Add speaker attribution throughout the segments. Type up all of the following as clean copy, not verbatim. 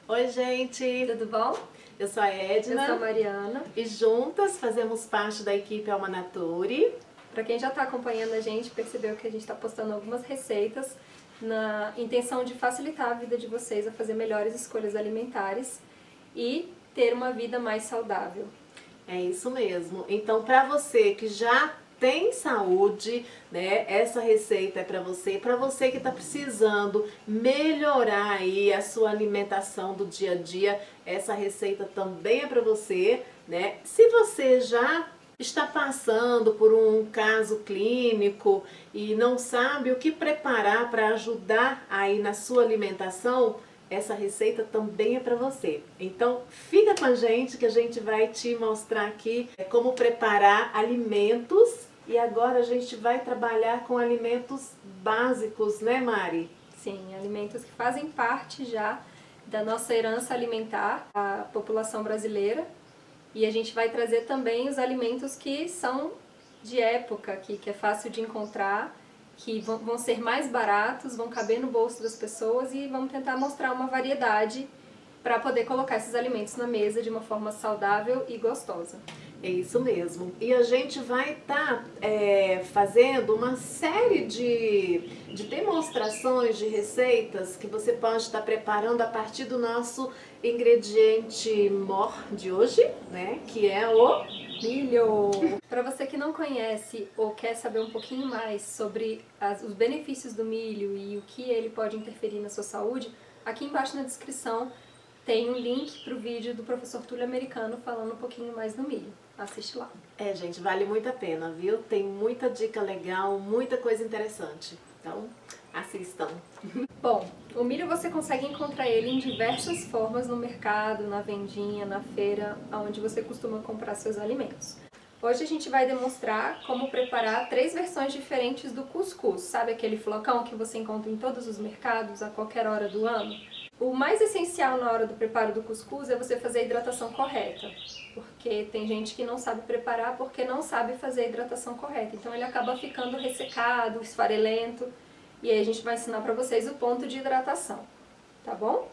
Speaker 1: Oi, gente!
Speaker 2: Tudo bom?
Speaker 1: Eu sou a Edna.
Speaker 2: Eu sou a Mariana.
Speaker 1: E juntas fazemos parte da equipe Alma Nature.
Speaker 2: Para quem já está acompanhando a gente, percebeu que a gente está postando algumas receitas na intenção de facilitar a vida de vocês a fazer melhores escolhas alimentares e ter uma vida mais saudável.
Speaker 1: É isso mesmo. Então, para você que já tem saúde, né? Essa receita é para você que está precisando melhorar aí a sua alimentação do dia a dia, essa receita também é para você, né? Se você já está passando por um caso clínico e não sabe o que preparar para ajudar aí na sua alimentação, essa receita também é para você. Então fica com a gente que a gente vai te mostrar aqui como preparar alimentos. E agora a gente vai trabalhar com alimentos básicos, né, Mari?
Speaker 2: Sim, alimentos que fazem parte já da nossa herança alimentar, a população brasileira. E a gente vai trazer também os alimentos que são de época, que é fácil de encontrar, que vão ser mais baratos, vão caber no bolso das pessoas e vamos tentar mostrar uma variedade para poder colocar esses alimentos na mesa de uma forma saudável e gostosa.
Speaker 1: É isso mesmo. E a gente vai estar fazendo uma série de demonstrações de receitas que você pode estar preparando a partir do nosso ingrediente mor de hoje, né? Que é o
Speaker 2: milho! Para você que não conhece ou quer saber um pouquinho mais sobre os benefícios do milho e o que ele pode interferir na sua saúde, aqui embaixo na descrição tem um link para o vídeo do professor Túlio Americano falando um pouquinho mais do milho. Assiste lá.
Speaker 1: É, gente, vale muito a pena, viu? Tem muita dica legal, muita coisa interessante. Então, assistam.
Speaker 2: Bom, o milho você consegue encontrar ele em diversas formas no mercado, na vendinha, na feira, onde você costuma comprar seus alimentos. Hoje a gente vai demonstrar como preparar 3 versões diferentes do cuscuz. Sabe aquele flocão que você encontra em todos os mercados a qualquer hora do ano? O mais essencial na hora do preparo do cuscuz é você fazer a hidratação correta, porque tem gente que não sabe preparar porque não sabe fazer a hidratação correta. Então ele acaba ficando ressecado, esfarelento, e aí a gente vai ensinar para vocês o ponto de hidratação, tá bom?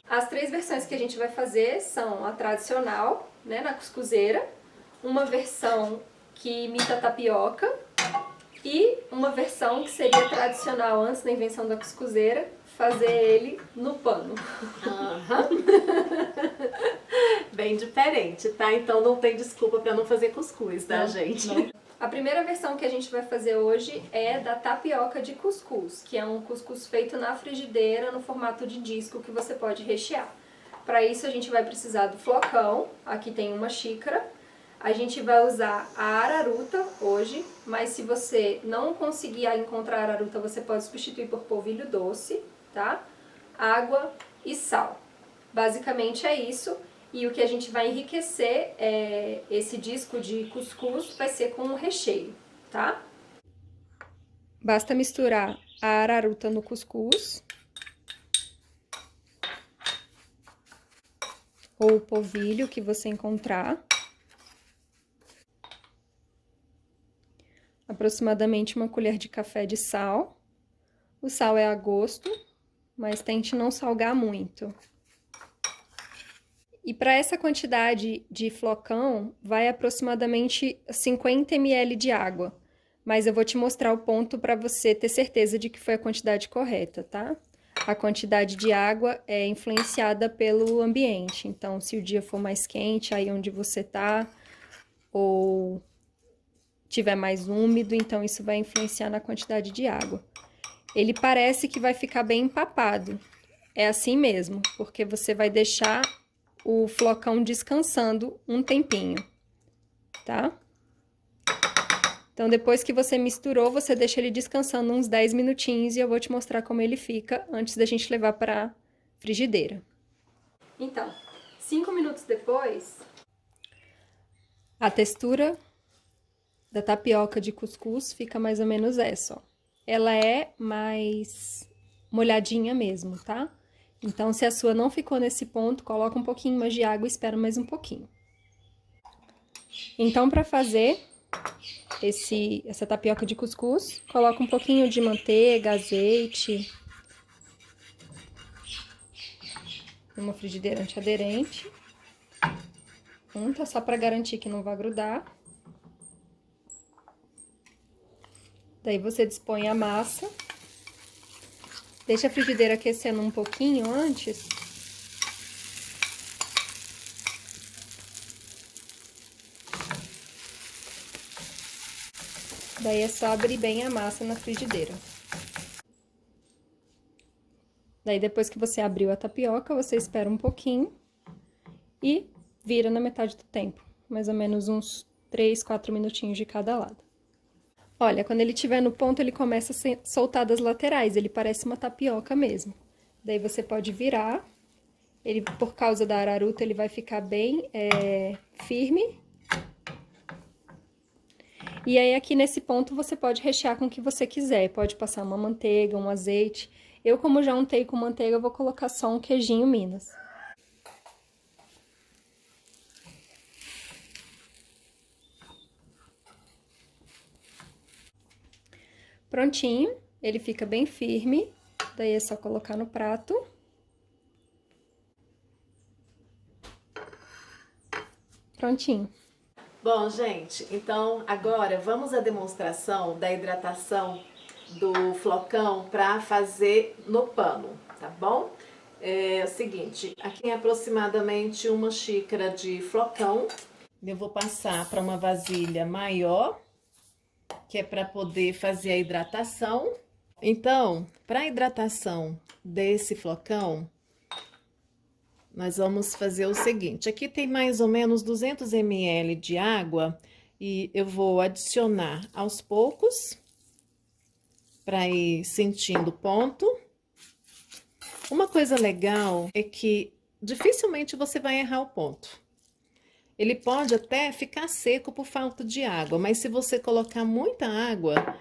Speaker 2: As 3 versões que a gente vai fazer são a tradicional, né, na cuscuzeira, uma versão que imita a tapioca e uma versão que seria tradicional antes da invenção da cuscuzeira, fazer ele no pano.
Speaker 1: Bem diferente, tá? Então não tem desculpa para não fazer cuscuz, tá, gente?
Speaker 2: Não. A primeira versão que a gente vai fazer hoje é da tapioca de cuscuz, que é um cuscuz feito na frigideira no formato de disco que você pode rechear. Para isso a gente vai precisar do flocão, aqui tem uma xícara. A gente vai usar a araruta hoje, mas se você não conseguir encontrar a araruta, você pode substituir por polvilho doce, tá? Água e sal. Basicamente é isso. E o que a gente vai enriquecer esse disco de cuscuz vai ser com o recheio, tá? Basta misturar a araruta no cuscuz ou o polvilho que você encontrar. Aproximadamente 1 colher de café de sal. O sal é a gosto, mas tente não salgar muito. E para essa quantidade de flocão, vai aproximadamente 50 ml de água. Mas eu vou te mostrar o ponto para você ter certeza de que foi a quantidade correta, tá? A quantidade de água é influenciada pelo ambiente. Então, se o dia for mais quente, aí onde você tá, ou tiver mais úmido, então isso vai influenciar na quantidade de água. Ele parece que vai ficar bem empapado. É assim mesmo, porque você vai deixar o flocão descansando um tempinho, tá? Então, depois que você misturou, você deixa ele descansando uns 10 minutinhos e eu vou te mostrar como ele fica antes da gente levar para a frigideira. Então, 5 minutos depois, a textura da tapioca de cuscuz fica mais ou menos essa, ó. Ela é mais molhadinha mesmo, tá? Então, se a sua não ficou nesse ponto, coloca um pouquinho mais de água e espera mais um pouquinho. Então, para fazer essa tapioca de cuscuz, coloca um pouquinho de manteiga, azeite. numa frigideira antiaderente. Unta só para garantir que não vai grudar. Daí você dispõe a massa. Deixa a frigideira aquecendo um pouquinho antes. Daí é só abrir bem a massa na frigideira. Daí depois que você abriu a tapioca, você espera um pouquinho e vira na metade do tempo. Mais ou menos uns 3, 4 minutinhos de cada lado. Olha, quando ele estiver no ponto, ele começa a soltar das laterais, ele parece uma tapioca mesmo. Daí você pode virar, ele, por causa da araruta, ele vai ficar bem firme. E aí, aqui nesse ponto, você pode rechear com o que você quiser, pode passar uma manteiga, um azeite. Eu, como já untei com manteiga, vou colocar só um queijinho Minas. Prontinho, ele fica bem firme, daí é só colocar no prato. Prontinho.
Speaker 1: Bom, gente, então agora vamos à demonstração da hidratação do flocão para fazer no pano, tá bom? É o seguinte, aqui tem aproximadamente uma xícara de flocão. Eu vou passar para uma vasilha maior, que é para poder fazer a hidratação. Então, para a hidratação desse flocão, nós vamos fazer o seguinte, aqui tem mais ou menos 200 ml de água e eu vou adicionar aos poucos para ir sentindo o ponto. Uma coisa legal é que dificilmente você vai errar o ponto. Ele pode até ficar seco por falta de água, mas se você colocar muita água,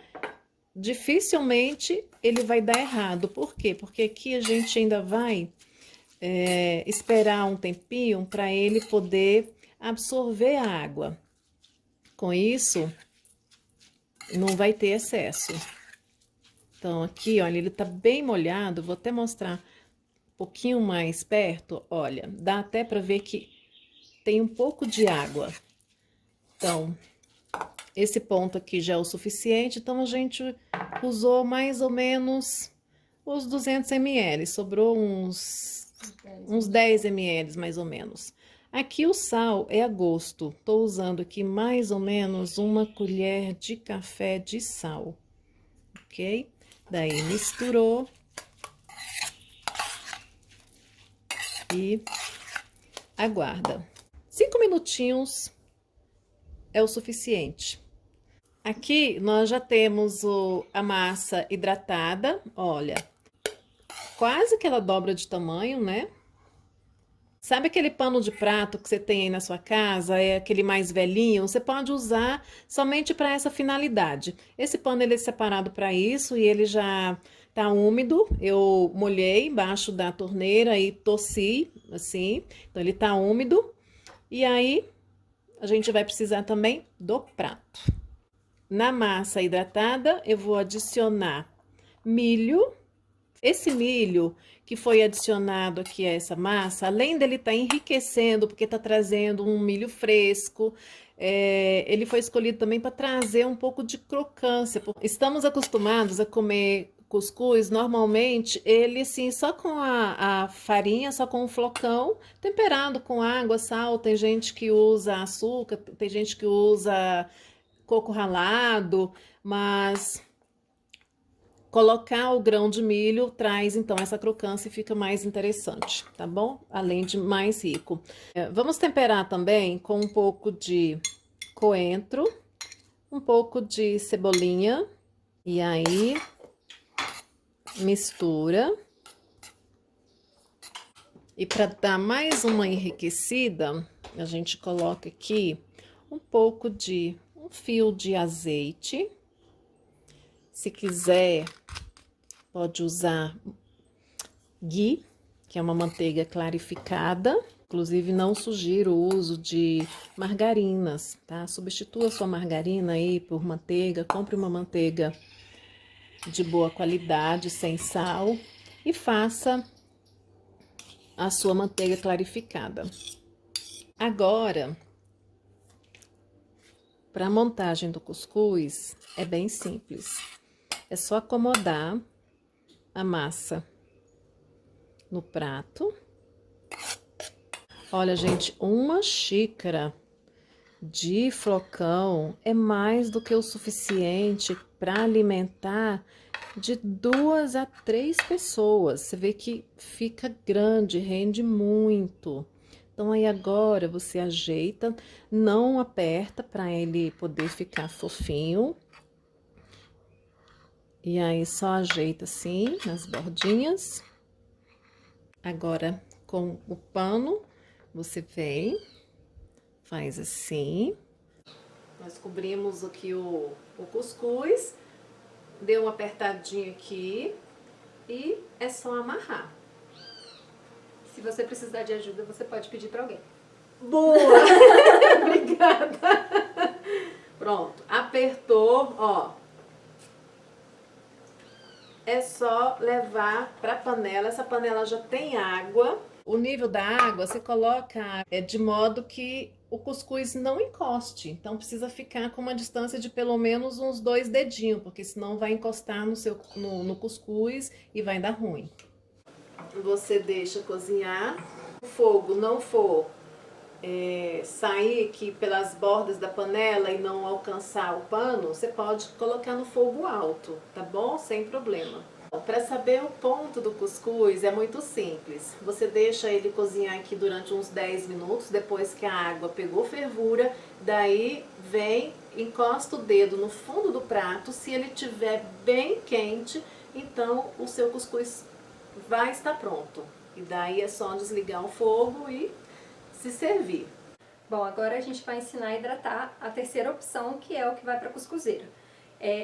Speaker 1: dificilmente ele vai dar errado. Por quê? Porque aqui a gente ainda vai esperar um tempinho para ele poder absorver a água. Com isso, não vai ter excesso. Então, aqui, olha, ele tá bem molhado. Vou até mostrar um pouquinho mais perto. Olha, dá até para ver que tem um pouco de água. Então, esse ponto aqui já é o suficiente. Então, a gente usou mais ou menos os 200 ml. Sobrou uns 10 ml, mais ou menos. Aqui o sal é a gosto. Tô usando aqui mais ou menos uma colher de café de sal. Ok? Daí, misturou. E aguarda. 5 minutinhos é o suficiente. Aqui nós já temos a massa hidratada, olha, quase que ela dobra de tamanho, né? Sabe aquele pano de prato que você tem aí na sua casa, é aquele mais velhinho? Você pode usar somente para essa finalidade. Esse pano ele é separado para isso e ele já tá úmido. Eu molhei embaixo da torneira e torci, assim, então ele tá úmido. E aí, a gente vai precisar também do prato. Na massa hidratada, eu vou adicionar milho. Esse milho que foi adicionado aqui a essa massa, além dele estar enriquecendo, porque está trazendo um milho fresco, ele foi escolhido também para trazer um pouco de crocância. Estamos acostumados a comer cuscuz, normalmente, ele assim, só com a farinha, só com o flocão, temperado com água, sal. Tem gente que usa açúcar, tem gente que usa coco ralado, mas colocar o grão de milho traz, então, essa crocância e fica mais interessante, tá bom? Além de mais rico. Vamos temperar também com um pouco de coentro, um pouco de cebolinha, e aí mistura. E para dar mais uma enriquecida, a gente coloca aqui um fio de azeite. Se quiser, pode usar ghee, que é uma manteiga clarificada. Inclusive, não sugiro o uso de margarinas, tá? Substitua sua margarina aí por manteiga, compre uma manteiga de boa qualidade, sem sal, e faça a sua manteiga clarificada. Agora, para a montagem do cuscuz, é bem simples. É só acomodar a massa no prato. Olha, gente, uma xícara de flocão é mais do que o suficiente para alimentar de 2 a 3 pessoas. Você vê que fica grande, rende muito. Então, aí agora você ajeita, não aperta para ele poder ficar fofinho. E aí só ajeita assim nas bordinhas. Agora, com o pano, você vem, faz assim. Nós cobrimos aqui o cuscuz, deu uma apertadinha aqui e é só amarrar.
Speaker 2: Se você precisar de ajuda, você pode pedir para alguém.
Speaker 1: Boa! Obrigada! Pronto, apertou, ó. É só levar para a panela. Essa panela já tem água. O nível da água você coloca de modo que o cuscuz não encoste. Então precisa ficar com uma distância de pelo menos uns 2 dedinhos, porque senão vai encostar no cuscuz e vai dar ruim. Você deixa cozinhar. Se o fogo não for sair aqui pelas bordas da panela e não alcançar o pano, você pode colocar no fogo alto, tá bom? Sem problema. Para saber o ponto do cuscuz é muito simples. Você deixa ele cozinhar aqui durante uns 10 minutos, depois que a água pegou fervura, daí vem, encosta o dedo no fundo do prato. Se ele estiver bem quente, então o seu cuscuz vai estar pronto. E daí é só desligar o fogo e se servir.
Speaker 2: Bom, agora a gente vai ensinar a hidratar a terceira opção, que é o que vai para a cuscuzeira.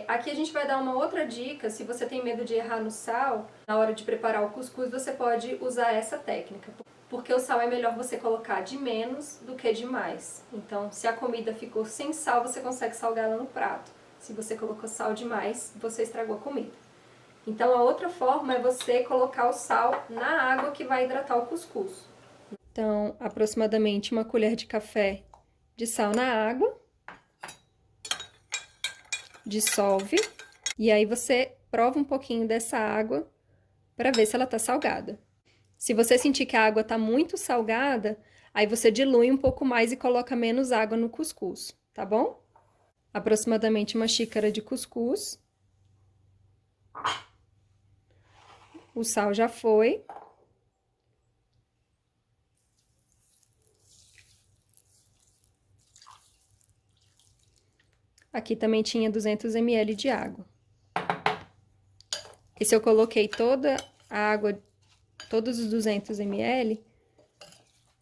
Speaker 2: Aqui a gente vai dar uma outra dica. Se você tem medo de errar no sal, na hora de preparar o cuscuz, você pode usar essa técnica. Porque o sal é melhor você colocar de menos do que de mais. Então, se a comida ficou sem sal, você consegue salgar ela no prato. Se você colocou sal demais, você estragou a comida. Então, a outra forma é você colocar o sal na água que vai hidratar o cuscuz. Então, aproximadamente 1 colher de café de sal na água. Dissolve. E aí você prova um pouquinho dessa água para ver se ela tá salgada. Se você sentir que a água tá muito salgada, aí você dilui um pouco mais e coloca menos água no cuscuz, tá bom? Aproximadamente 1 xícara de cuscuz. O sal já foi. Aqui também tinha 200 ml de água. Esse eu coloquei toda a água, todos os 200 ml,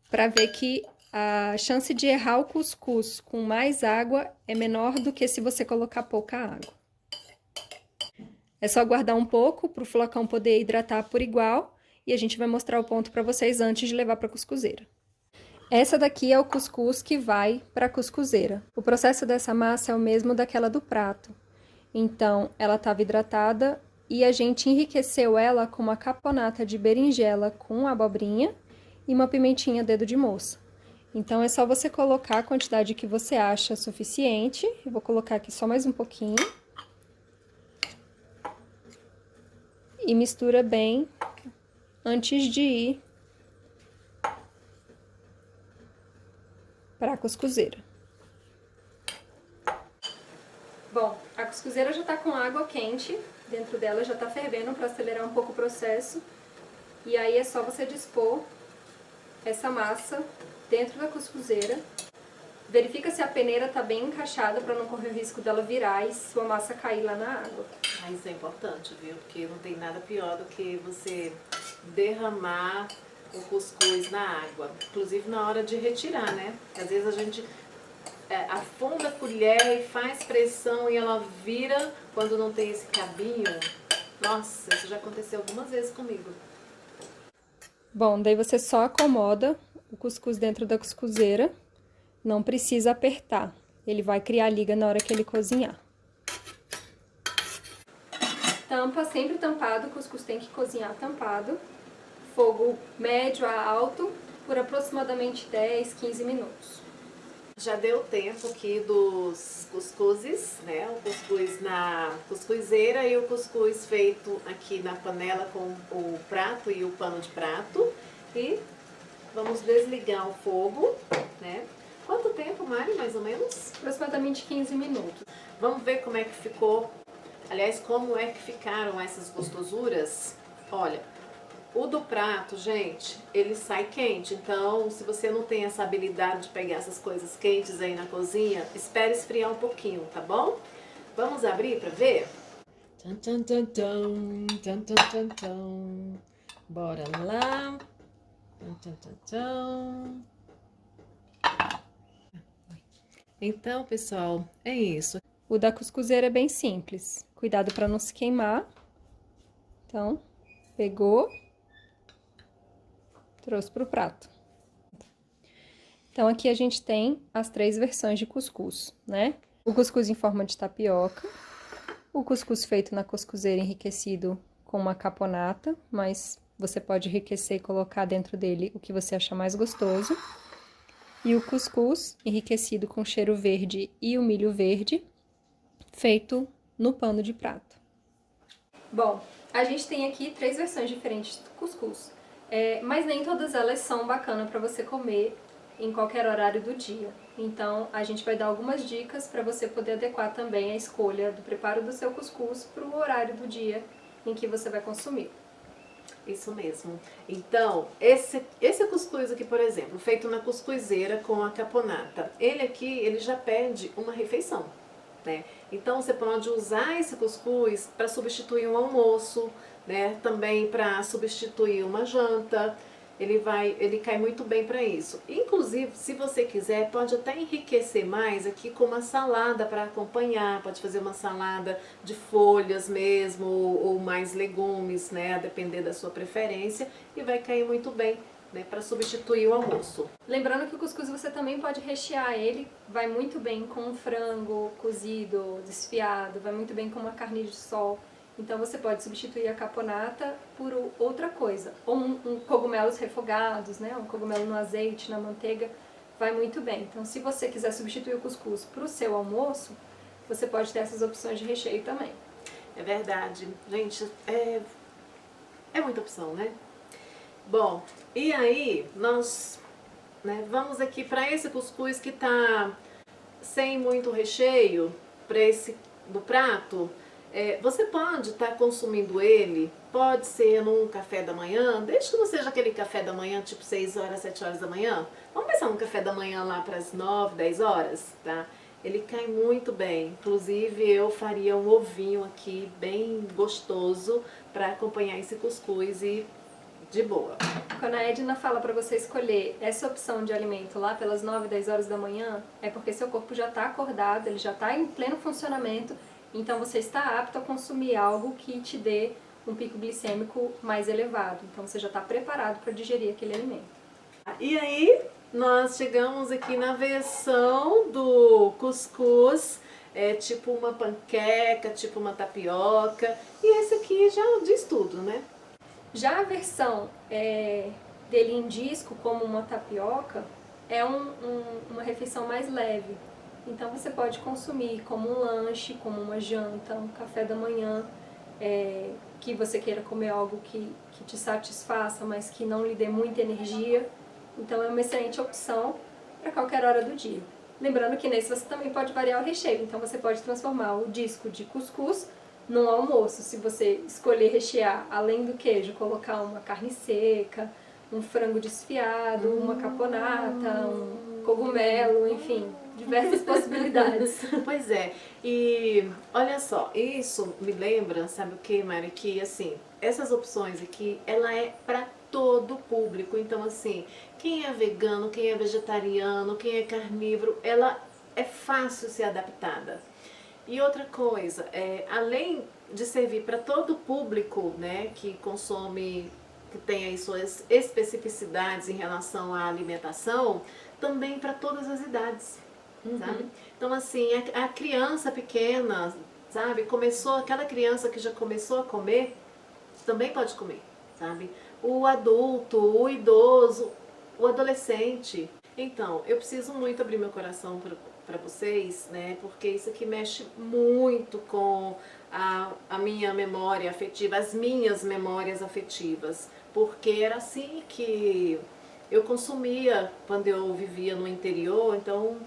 Speaker 2: para ver que a chance de errar o cuscuz com mais água é menor do que se você colocar pouca água. É só guardar um pouco para o flocão poder hidratar por igual e a gente vai mostrar o ponto para vocês antes de levar para a cuscuzeira. Essa daqui é o cuscuz que vai para a cuscuzeira. O processo dessa massa é o mesmo daquela do prato. Então, ela estava hidratada e a gente enriqueceu ela com uma caponata de berinjela com abobrinha e uma pimentinha dedo de moça. Então, é só você colocar a quantidade que você acha suficiente. Eu vou colocar aqui só mais um pouquinho. E mistura bem antes de ir para a cuscuzeira. Bom, a cuscuzeira já tá com água quente, dentro dela já tá fervendo para acelerar um pouco o processo. E aí é só você dispor essa massa dentro da cuscuzeira. Verifica se a peneira tá bem encaixada para não correr o risco dela virar e sua massa cair lá na água.
Speaker 1: Isso é importante, viu? Porque não tem nada pior do que você derramar o cuscuz na água. Inclusive na hora de retirar, né? Às vezes a gente afunda a colher e faz pressão e ela vira quando não tem esse cabinho. Nossa, isso já aconteceu algumas vezes comigo.
Speaker 2: Bom, daí você só acomoda o cuscuz dentro da cuscuzeira. Não precisa apertar. Ele vai criar liga na hora que ele cozinhar. Tampa sempre tampado, o cuscuz tem que cozinhar tampado. fogo médio a alto por aproximadamente 10, 15 minutos.
Speaker 1: Já deu tempo aqui dos cuscuzes, né? O cuscuz na cuscuzeira e o cuscuz feito aqui na panela com o prato e o pano de prato. E vamos desligar o fogo, né? Quanto tempo, Mari, mais ou menos?
Speaker 2: Aproximadamente 15 minutos.
Speaker 1: Vamos ver como é que ficou, aliás, como é que ficaram essas gostosuras. Olha, o do prato, gente, ele sai quente, então se você não tem essa habilidade de pegar essas coisas quentes aí na cozinha, espere esfriar um pouquinho, tá bom? Vamos abrir pra ver? Tum, tum, tum, tum, tum, tum, tum, tum. Bora lá. Tum, tum, tum, tum. Então, pessoal, é isso.
Speaker 2: O da cuscuzeira é bem simples. Cuidado para não se queimar. Então, pegou, trouxe para o prato. Então, aqui a gente tem as 3 versões de cuscuz, né? O cuscuz em forma de tapioca, o cuscuz feito na cuscuzeira enriquecido com uma caponata, mas você pode enriquecer e colocar dentro dele o que você achar mais gostoso. E o cuscuz enriquecido com cheiro verde e o milho verde, feito no pano de prato. Bom, a gente tem aqui 3 versões diferentes do cuscuz, mas nem todas elas são bacanas para você comer em qualquer horário do dia. Então, a gente vai dar algumas dicas para você poder adequar também a escolha do preparo do seu cuscuz para o horário do dia em que você vai consumir.
Speaker 1: Isso mesmo. Então, esse cuscuz aqui, por exemplo, feito na cuscuzeira com a caponata, ele aqui, ele já pede uma refeição, né? Então, você pode usar esse cuscuz para substituir um almoço, né? Também para substituir uma janta. Ele cai muito bem para isso. Inclusive, se você quiser, pode até enriquecer mais aqui com uma salada para acompanhar. Pode fazer uma salada de folhas mesmo, ou mais legumes, né? A depender da sua preferência. E vai cair muito bem, né? Para substituir o almoço.
Speaker 2: Lembrando que o cuscuz você também pode rechear ele. Vai muito bem com um frango cozido, desfiado. Vai muito bem com uma carne de sol. Então, você pode substituir a caponata por outra coisa. Ou um cogumelos refogados, né? Um cogumelo no azeite, na manteiga, vai muito bem. Então, se você quiser substituir o cuscuz para o seu almoço, você pode ter essas opções de recheio também.
Speaker 1: É verdade. Gente, é muita opção, né? Bom, e aí nós, né, vamos aqui para esse cuscuz que tá sem muito recheio, para esse do prato. Você pode estar consumindo ele, pode ser num café da manhã, desde que não seja aquele café da manhã tipo 6 horas, 7 horas da manhã. Vamos pensar num café da manhã lá para as 9, 10 horas, tá? Ele cai muito bem, inclusive eu faria um ovinho aqui bem gostoso para acompanhar esse cuscuz e de boa.
Speaker 2: Quando a Edna fala para você escolher essa opção de alimento lá pelas 9, 10 horas da manhã, é porque seu corpo já está acordado, ele já está em pleno funcionamento. Então, você está apto a consumir algo que te dê um pico glicêmico mais elevado. Então, você já está preparado para digerir aquele alimento.
Speaker 1: E aí, nós chegamos aqui na versão do cuscuz, tipo uma panqueca, tipo uma tapioca. E esse aqui já diz tudo, né?
Speaker 2: Já a versão dele em disco, como uma tapioca, é uma refeição mais leve. Então, você pode consumir como um lanche, como uma janta, um café da manhã, que você queira comer algo que te satisfaça, mas que não lhe dê muita energia. Então, é uma excelente opção para qualquer hora do dia. Lembrando que nesse você também pode variar o recheio. Então, você pode transformar o disco de cuscuz num almoço. Se você escolher rechear, além do queijo, colocar uma carne seca, um frango desfiado, uma caponata, um cogumelo, enfim, diversas possibilidades.
Speaker 1: Pois é, e olha só, isso me lembra, sabe o que, Mari? Que assim, essas opções aqui, ela é para todo público. Então assim, quem é vegano, quem é vegetariano, quem é carnívoro, ela é fácil ser adaptada. E outra coisa, além de servir para todo público, né, que consome, que tem aí suas especificidades em relação à alimentação, também para todas as idades, sabe? Então assim, a criança pequena, sabe, aquela criança que já começou a comer, também pode comer, sabe? o adulto, o idoso, o adolescente. Então, eu preciso muito abrir meu coração para vocês, né? Porque isso aqui mexe muito com a minha memória afetiva, as minhas memórias afetivas. Porque era assim que eu consumia quando eu vivia no interior, então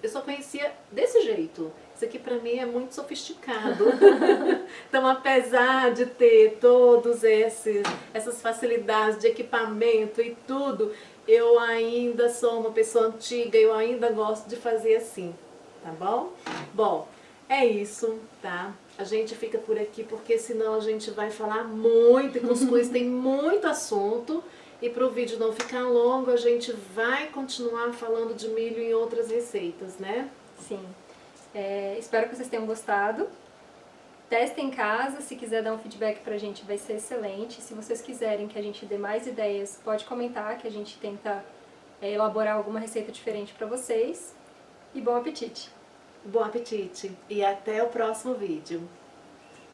Speaker 1: eu só conhecia desse jeito. Isso aqui pra mim é muito sofisticado. Então, apesar de ter todos essas facilidades de equipamento e tudo, eu ainda sou uma pessoa antiga, eu ainda gosto de fazer assim, tá bom? Bom, é isso, tá? A gente fica por aqui porque senão a gente vai falar muito e cuscuz tem muito assunto. E para o vídeo não ficar longo, a gente vai continuar falando de milho em outras receitas, né?
Speaker 2: Sim. Espero que vocês tenham gostado. Testem em casa, se quiser dar um feedback pra gente vai ser excelente. Se vocês quiserem que a gente dê mais ideias, pode comentar que a gente tenta elaborar alguma receita diferente pra vocês. E bom apetite!
Speaker 1: Bom apetite e até o próximo vídeo.